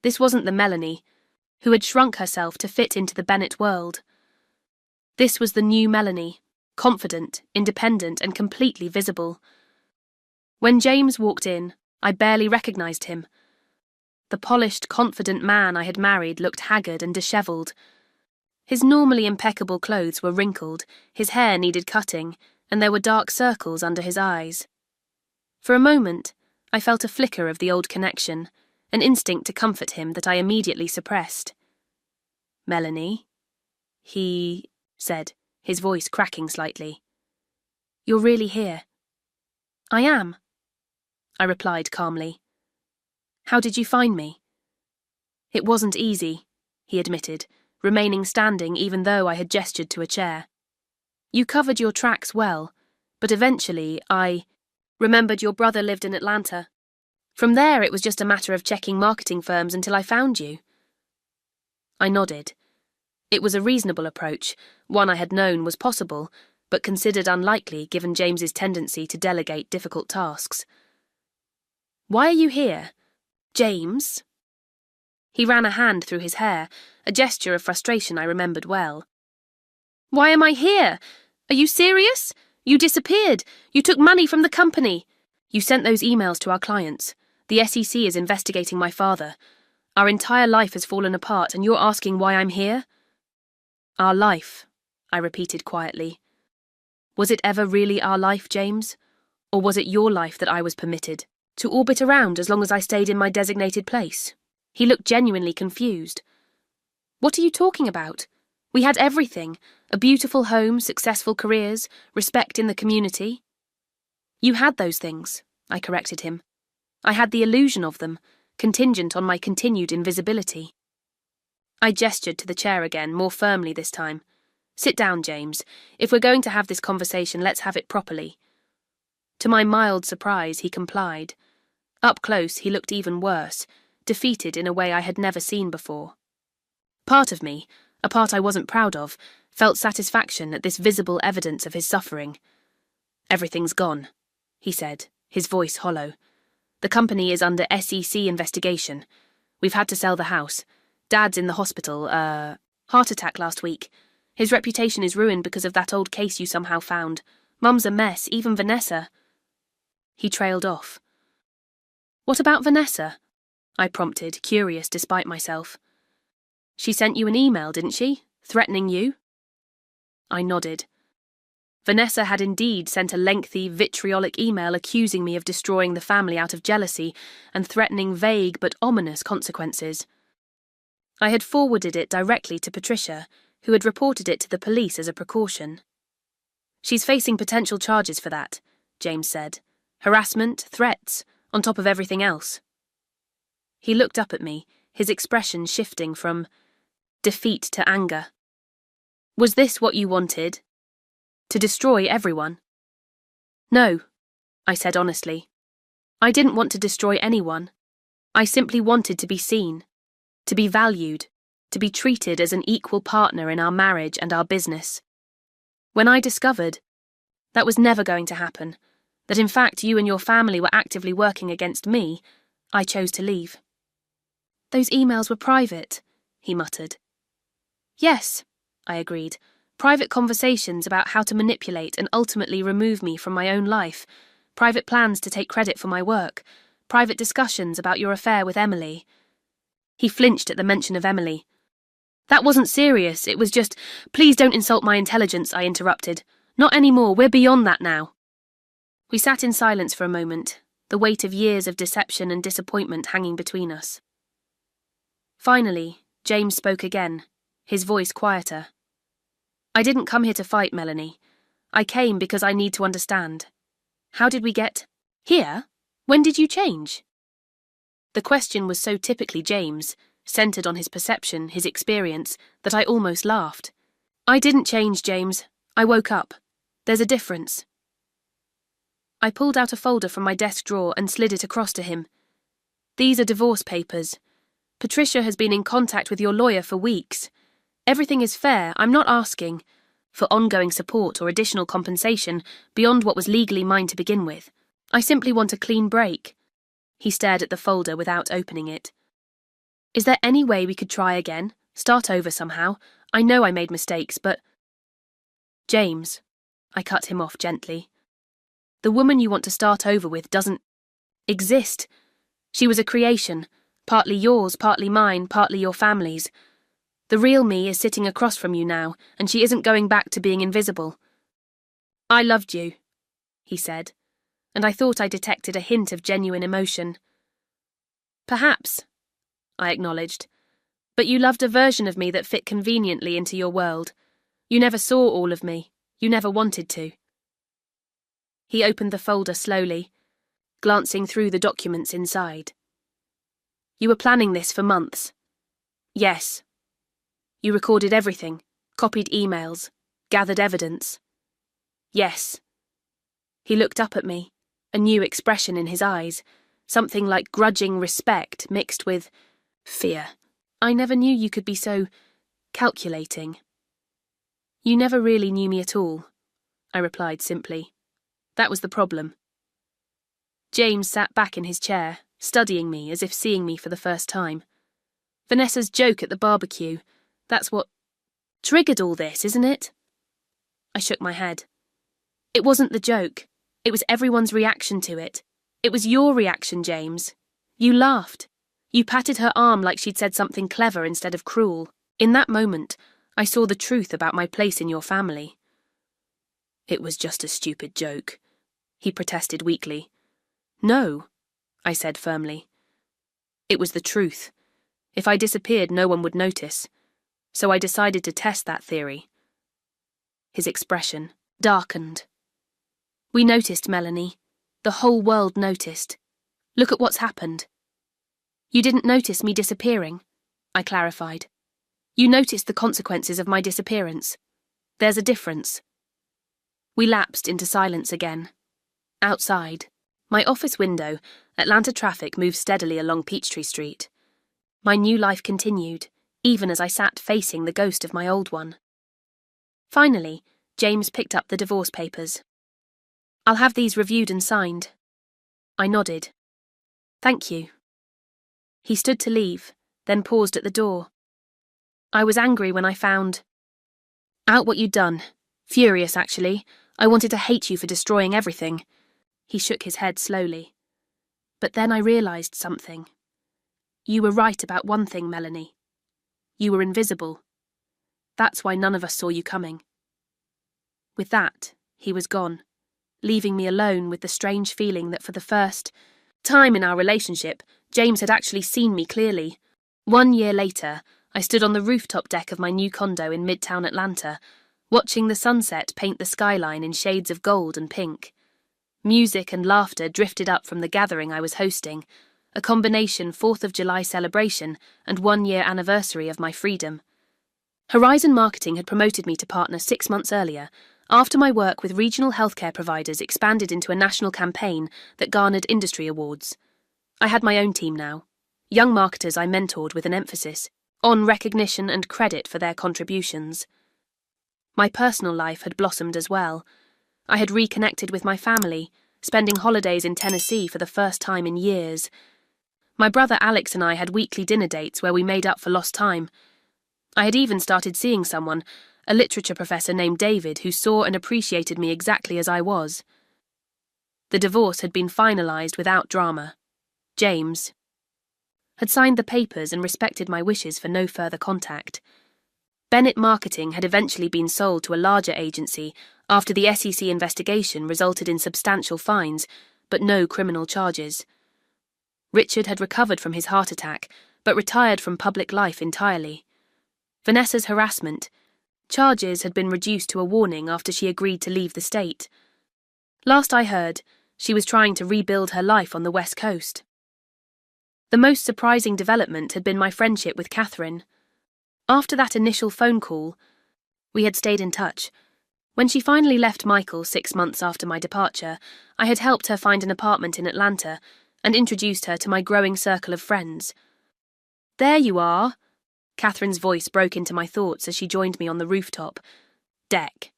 This wasn't the Melanie who had shrunk herself to fit into the Bennet world. This was the new Melanie, confident, independent, and completely visible. When James walked in, I barely recognised him. The polished, confident man I had married looked haggard and dishevelled. His normally impeccable clothes were wrinkled, his hair needed cutting, and there were dark circles under his eyes. For a moment, I felt a flicker of the old connection, an instinct to comfort him that I immediately suppressed. "Melanie," he said, his voice cracking slightly. "You're really here?" "I am," I replied calmly. "How did you find me?" "It wasn't easy," he admitted, remaining standing even though I had gestured to a chair. "You covered your tracks well, but eventually I remembered your brother lived in Atlanta. From there it was just a matter of checking marketing firms until I found you." I nodded. It was a reasonable approach, one I had known was possible, but considered unlikely given James's tendency to delegate difficult tasks. "Why are you here, James?" He ran a hand through his hair, a gesture of frustration I remembered well. "Why am I here? Are you serious? You disappeared. You took money from the company. You sent those emails to our clients. The SEC is investigating my father. Our entire life has fallen apart, and you're asking why I'm here?" "Our life," I repeated quietly. "Was it ever really our life, James? Or was it your life that I was permitted to orbit around as long as I stayed in my designated place?" He looked genuinely confused. "What are you talking about? We had everything, a beautiful home, successful careers, respect in the community." "You had those things," I corrected him. "I had the illusion of them, contingent on my continued invisibility." I gestured to the chair again, more firmly this time. "Sit down, James. If we're going to have this conversation, let's have it properly." To my mild surprise, he complied. Up close, he looked even worse, defeated in a way I had never seen before. Part of me, a part I wasn't proud of, felt satisfaction at this visible evidence of his suffering. "Everything's gone," he said, his voice hollow. "The company is under SEC investigation. We've had to sell the house. Dad's in the hospital, heart attack last week. His reputation is ruined because of that old case you somehow found. Mum's a mess, even Vanessa." He trailed off. "What about Vanessa?" I prompted, curious despite myself. "She sent you an email, didn't she? Threatening you?" I nodded. Vanessa had indeed sent a lengthy, vitriolic email accusing me of destroying the family out of jealousy and threatening vague but ominous consequences. I had forwarded it directly to Patricia, who had reported it to the police as a precaution. "She's facing potential charges for that," James said. "Harassment, threats, on top of everything else." He looked up at me, his expression shifting from defeat to anger. "Was this what you wanted? To destroy everyone?" "No," I said honestly. "I didn't want to destroy anyone. I simply wanted to be seen, to be valued, to be treated as an equal partner in our marriage and our business. When I discovered that was never going to happen, that in fact you and your family were actively working against me, I chose to leave. Those emails were private, he muttered. Yes, I agreed. Private conversations about how to manipulate and ultimately remove me from my own life, private plans to take credit for my work, private discussions about your affair with Emily. He flinched at the mention of Emily. That wasn't serious, it was just, please don't insult my intelligence, I interrupted. Not anymore, we're beyond that now. We sat in silence for a moment, the weight of years of deception and disappointment hanging between us. Finally, James spoke again, his voice quieter. I didn't come here to fight, Melanie. I came because I need to understand. How did we get here? When did you change? The question was so typically James, centered on his perception, his experience, that I almost laughed. I didn't change, James. I woke up. There's a difference. I pulled out a folder from my desk drawer and slid it across to him. These are divorce papers. Patricia has been in contact with your lawyer for weeks. Everything is fair, I'm not asking for ongoing support or additional compensation beyond what was legally mine to begin with. I simply want a clean break. He stared at the folder without opening it. Is there any way we could try again? Start over somehow? I know I made mistakes, but... James, I cut him off gently. The woman you want to start over with doesn't exist. She was a creation, partly yours, partly mine, partly your family's. The real me is sitting across from you now, and she isn't going back to being invisible. I loved you, he said, and I thought I detected a hint of genuine emotion. Perhaps, I acknowledged, but you loved a version of me that fit conveniently into your world. You never saw all of me. You never wanted to. He opened the folder slowly, glancing through the documents inside. You were planning this for months. Yes. You recorded everything, copied emails, gathered evidence. Yes. He looked up at me, a new expression in his eyes, something like grudging respect mixed with fear. I never knew you could be so calculating. You never really knew me at all, I replied simply. That was the problem. James sat back in his chair, studying me as if seeing me for the first time. Vanessa's joke at the barbecue, that's what triggered all this, isn't it? I shook my head. It wasn't the joke. It was everyone's reaction to it. It was your reaction, James. You laughed. You patted her arm like she'd said something clever instead of cruel. In that moment, I saw the truth about my place in your family. It was just a stupid joke, he protested weakly. No, I said firmly. It was the truth. If I disappeared, no one would notice. So I decided to test that theory. His expression darkened. We noticed, Melanie. The whole world noticed. Look at what's happened. You didn't notice me disappearing, I clarified. You noticed the consequences of my disappearance. There's a difference. We lapsed into silence again. Outside, my office window, Atlanta traffic moved steadily along Peachtree Street. My new life continued, even as I sat facing the ghost of my old one. Finally, James picked up the divorce papers. I'll have these reviewed and signed. I nodded. Thank you. He stood to leave, then paused at the door. I was angry when I found out what you'd done. Furious, actually. I wanted to hate you for destroying everything. He shook his head slowly. But then I realised something. You were right about one thing, Melanie. You were invisible. That's why none of us saw you coming. With that, he was gone, leaving me alone with the strange feeling that for the first time in our relationship, James had actually seen me clearly. 1 year later, I stood on the rooftop deck of my new condo in Midtown Atlanta, watching the sunset paint the skyline in shades of gold and pink. Music and laughter drifted up from the gathering I was hosting, a combination 4th of July celebration and 1 year anniversary of my freedom. Horizon Marketing had promoted me to partner 6 months earlier, after my work with regional healthcare providers expanded into a national campaign that garnered industry awards. I had my own team now, young marketers I mentored with an emphasis on recognition and credit for their contributions. My personal life had blossomed as well. I had reconnected with my family, spending holidays in Tennessee for the first time in years. My brother Alex and I had weekly dinner dates where we made up for lost time. I had even started seeing someone, a literature professor named David, who saw and appreciated me exactly as I was. The divorce had been finalised without drama. James had signed the papers and respected my wishes for no further contact. Bennett Marketing had eventually been sold to a larger agency after the SEC investigation resulted in substantial fines, but no criminal charges. Richard had recovered from his heart attack, but retired from public life entirely. Vanessa's harassment charges had been reduced to a warning after she agreed to leave the state. Last I heard, she was trying to rebuild her life on the West Coast. The most surprising development had been my friendship with Catherine. After that initial phone call, we had stayed in touch. When she finally left Michael 6 months after my departure, I had helped her find an apartment in Atlanta and introduced her to my growing circle of friends. "There you are." Catherine's voice broke into my thoughts as she joined me on the rooftop deck.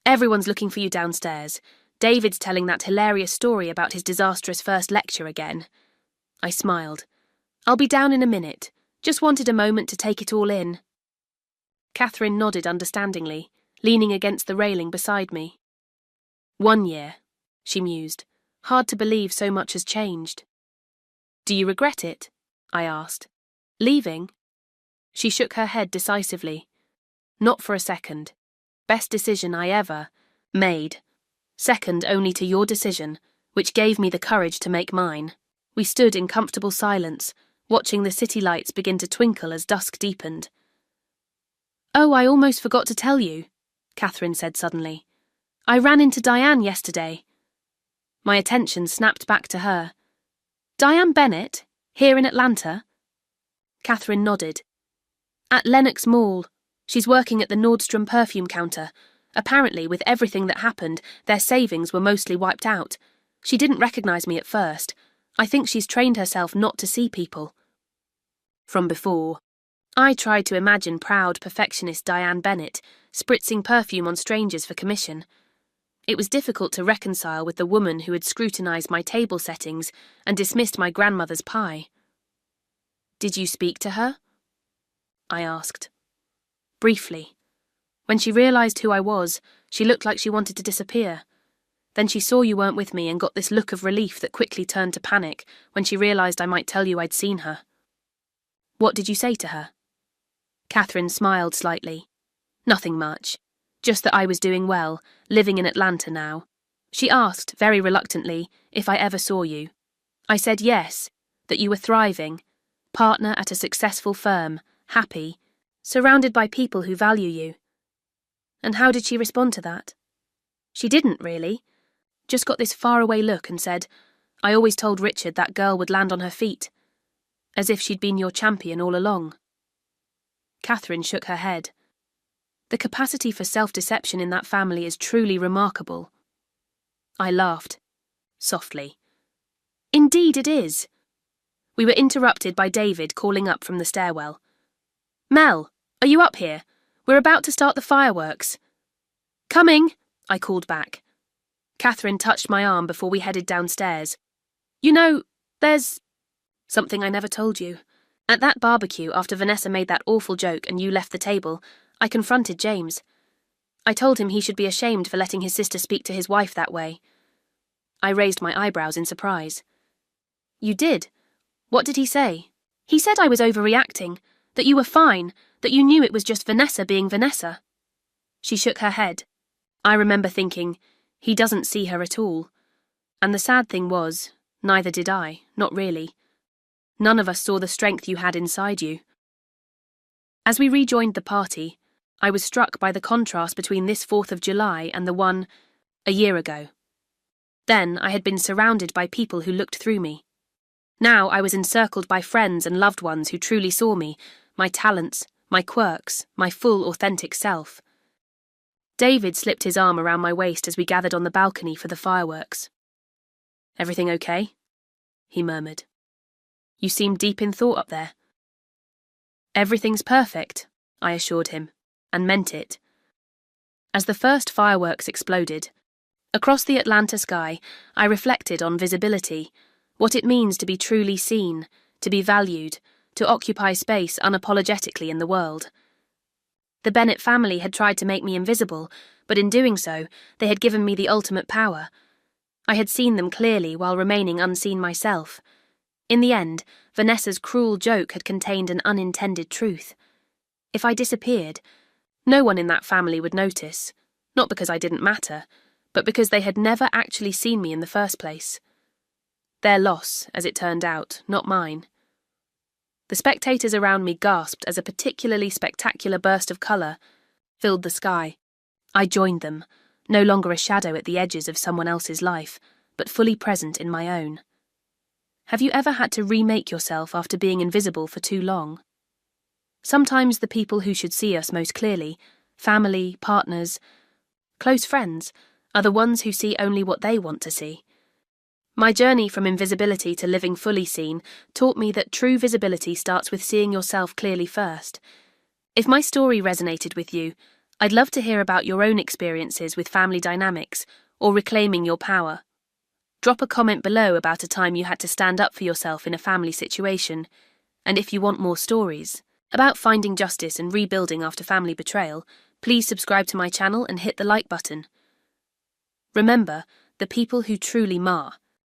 "Everyone's looking for you downstairs. David's telling that hilarious story about his disastrous first lecture again." I smiled. "I'll be down in a minute. Just wanted a moment to take it all in." Catherine nodded understandingly, leaning against the railing beside me. 1 year, she mused. Hard to believe so much has changed. "Do you regret it?" I asked. "Leaving?" She shook her head decisively. "Not for a second. Best decision I ever made. Second only to your decision, which gave me the courage to make mine." We stood in comfortable silence, watching the city lights begin to twinkle as dusk deepened. "Oh, I almost forgot to tell you," Catherine said suddenly. "I ran into Diane yesterday." My attention snapped back to her. "Diane Bennett? Here in Atlanta?" Catherine nodded. "At Lenox Mall. She's working at the Nordstrom perfume counter. Apparently, with everything that happened, their savings were mostly wiped out. She didn't recognize me at first. I think she's trained herself not to see people." From before, I tried to imagine proud perfectionist Diane Bennett spritzing perfume on strangers for commission. It was difficult to reconcile with the woman who had scrutinized my table settings and dismissed my grandmother's pie. "Did you speak to her?" I asked. "Briefly. When she realized who I was, she looked like she wanted to disappear. Then she saw you weren't with me and got this look of relief that quickly turned to panic when she realized I might tell you I'd seen her." "What did you say to her?" Catherine smiled slightly. "Nothing much. Just that I was doing well, living in Atlanta now. She asked, very reluctantly, if I ever saw you. I said yes, that you were thriving, partner at a successful firm, happy, surrounded by people who value you." "And how did she respond to that?" "She didn't, really. Just got this faraway look and said, 'I always told Richard that girl would land on her feet.' As if she'd been your champion all along." Catherine shook her head. "The capacity for self-deception in that family is truly remarkable." I laughed, softly. "Indeed it is." We were interrupted by David calling up from the stairwell. "Mel, are you up here? We're about to start the fireworks." "Coming," I called back. Catherine touched my arm before we headed downstairs. "You know, there's something I never told you. At that barbecue, after Vanessa made that awful joke and you left the table, I confronted James. I told him he should be ashamed for letting his sister speak to his wife that way." I raised my eyebrows in surprise. "You did? What did he say?" "He said I was overreacting, that you were fine, that you knew it was just Vanessa being Vanessa." She shook her head. I remember thinking, he doesn't see her at all. And the sad thing was, neither did I, not really. None of us saw the strength you had inside you. As we rejoined the party, I was struck by the contrast between this 4th of July and the one a year ago. Then I had been surrounded by people who looked through me. Now I was encircled by friends and loved ones who truly saw me, my talents, my quirks, my full authentic self. David slipped his arm around my waist as we gathered on the balcony for the fireworks. "Everything okay?" he murmured. "You seem deep in thought up there." Everything's perfect, I assured him, and meant it. As the first fireworks exploded, across the Atlanta sky, I reflected on visibility, what it means to be truly seen, to be valued, to occupy space unapologetically in the world. The Bennett family had tried to make me invisible, but in doing so, they had given me the ultimate power. I had seen them clearly while remaining unseen myself. In the end, Vanessa's cruel joke had contained an unintended truth. If I disappeared, no one in that family would notice, not because I didn't matter, but because they had never actually seen me in the first place. Their loss, as it turned out, not mine. The spectators around me gasped as a particularly spectacular burst of colour filled the sky. I joined them, no longer a shadow at the edges of someone else's life, but fully present in my own. Have you ever had to remake yourself after being invisible for too long? Sometimes the people who should see us most clearly, family, partners, close friends, are the ones who see only what they want to see. My journey from invisibility to living fully seen taught me that true visibility starts with seeing yourself clearly first. If my story resonated with you, I'd love to hear about your own experiences with family dynamics or reclaiming your power. Drop a comment below about a time you had to stand up for yourself in a family situation, and if you want more stories about finding justice and rebuilding after family betrayal, please subscribe to my channel and hit the like button. Remember, the people who truly mar